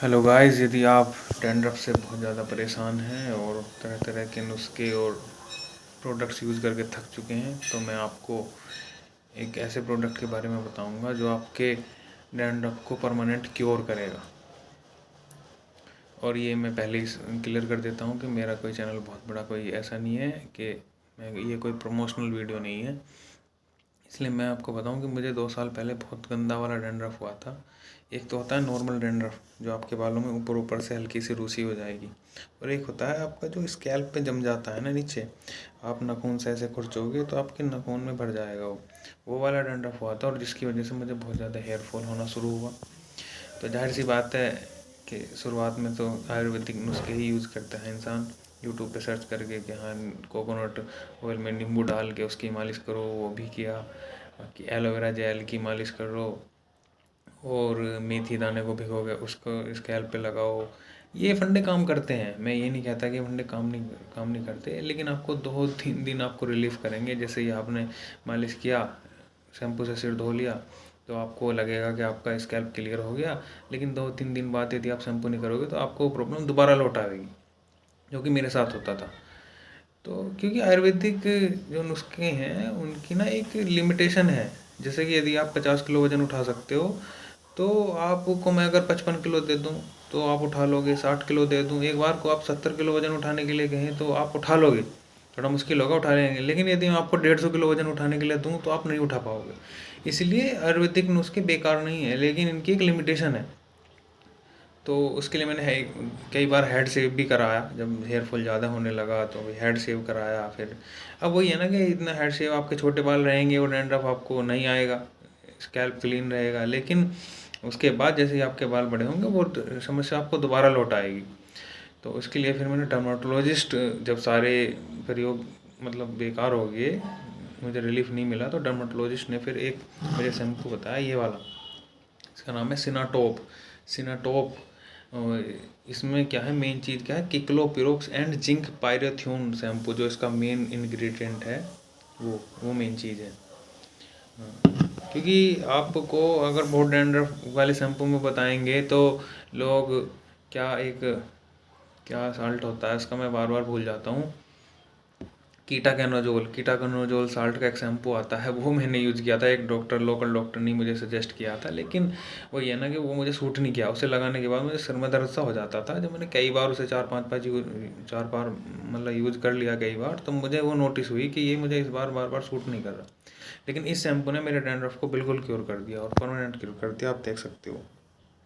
Hello guys, यदि आप dandruff से बहुत ज़्यादा परेशान हैं और तरह तरह के नुस्खे और प्रोडक्ट्स यूज़ करके थक चुके हैं तो मैं आपको एक ऐसे प्रोडक्ट के बारे में बताऊंगा जो आपके डैंड्रफ को परमानेंट क्योर करेगा। और ये मैं पहले ही क्लियर कर देता हूँ कि मेरा कोई चैनल बहुत बड़ा कोई ऐसा नहीं है कि ये कोई प्रमोशनल वीडियो नहीं है। इसलिए मैं आपको बताऊं कि मुझे 2 साल पहले बहुत गंदा वाला डैंड्रफ हुआ था। एक तो होता है नॉर्मल डैंड्रफ जो आपके बालों में ऊपर से हल्की सी रूसी हो जाएगी, और एक होता है आपका जो स्कैल्प पे जम जाता है ना नीचे, आप नाखून से ऐसे खुरचोगे तो आपके नाखून में भर जाएगा वो वाला डैंड्रफ हुआ था, और जिसकी वजह से मुझे बहुत ज़्यादा हेयर फॉल होना शुरू हुआ। तो जाहिर सी बात है कि शुरुआत में तो आयुर्वेदिक नुस्खे ही यूज़ करता है इंसान, यूट्यूब पे सर्च करके कि हाँ कोकोनट ऑयल में नींबू डाल के उसकी मालिश करो, वो भी किया कि एलोवेरा जेल की मालिश करो और मेथी दाने को भिगो के उसको स्कैल्प पे लगाओ। ये फंडे काम करते हैं, मैं ये नहीं कहता कि फंडे काम नहीं करते, लेकिन आपको 2-3 दिन आपको रिलीफ करेंगे। जैसे ही आपने मालिश किया, शैम्पू से सिर धो लिया, तो आपको लगेगा कि आपका स्कैल्प क्लियर हो गया, लेकिन 2-3 दिन बाद यदि आप शैम्पू नहीं करोगे तो आपको प्रॉब्लम दोबारा लौट आएगी, जो कि मेरे साथ होता था। तो क्योंकि आयुर्वेदिक जो नुस्खे हैं उनकी ना एक लिमिटेशन है। जैसे कि यदि आप 50 किलो वज़न उठा सकते हो तो आपको मैं अगर 55 किलो दे दूं तो आप उठा लोगे, 60 किलो दे दूं, एक बार को आप 70 किलो वज़न उठाने के लिए कहें तो आप उठा लोगे, थोड़ा मुश्किल होगा उठा लेंगे। लेकिन यदि मैं आपको 150 किलो वज़न उठाने के लिए दूं तो आप नहीं उठा पाओगे। इसलिए आयुर्वेदिक नुस्खे बेकार नहीं है, लेकिन इनकी एक लिमिटेशन है। तो उसके लिए मैंने कई बार हेड शेव भी कराया, जब हेयर फॉल ज़्यादा होने लगा तो हेड शेव कराया। फिर अब वही है ना कि इतना हेड शेव आपके छोटे बाल रहेंगे और डैंड्रफ आपको नहीं आएगा, स्कैल्प क्लीन रहेगा, लेकिन उसके बाद जैसे ही आपके बाल बड़े होंगे वो समस्या आपको दोबारा लौट आएगी। तो उसके लिए फिर मैंने डर्माटोलॉजिस्ट, जब सारे प्रयोग मतलब बेकार हो गए, मुझे रिलीफ नहीं मिला, तो डर्माटोलॉजिस्ट ने फिर एक मुझे शैम्पू बताया, ये वाला, इसका नाम है सिनाटॉप। इसमें क्या है, मेन चीज़ क्या है, किक्लोपिरोक्स एंड जिंक पायरेथ्यून शैम्पू, जो इसका मेन इंग्रेडिएंट है वो मेन चीज़ है। क्योंकि आपको अगर बहुत डैंड्रफ वाले शैम्पू में बताएंगे तो लोग क्या साल्ट होता है उसका, मैं बार बार भूल जाता हूँ, कीटाकानोजोल साल्ट का एक शैम्पू आता है, वो मैंने यूज़ किया था। एक लोकल डॉक्टर ने मुझे सजेस्ट किया था, लेकिन वही है ना कि वो मुझे सूट नहीं किया। उसे लगाने के बाद मुझे सिर में दर्द सा हो जाता था। जब मैंने कई बार उसे 4 बार मतलब यूज़ कर लिया कई बार, तो मुझे वो नोटिस हुई कि ये मुझे इस बार बार सूट नहीं कर रहा। लेकिन इस शैम्पू ने मेरे डैंड्रफ को बिल्कुल क्योर कर दिया और परमानेंट क्योर कर दिया, आप देख सकते हो।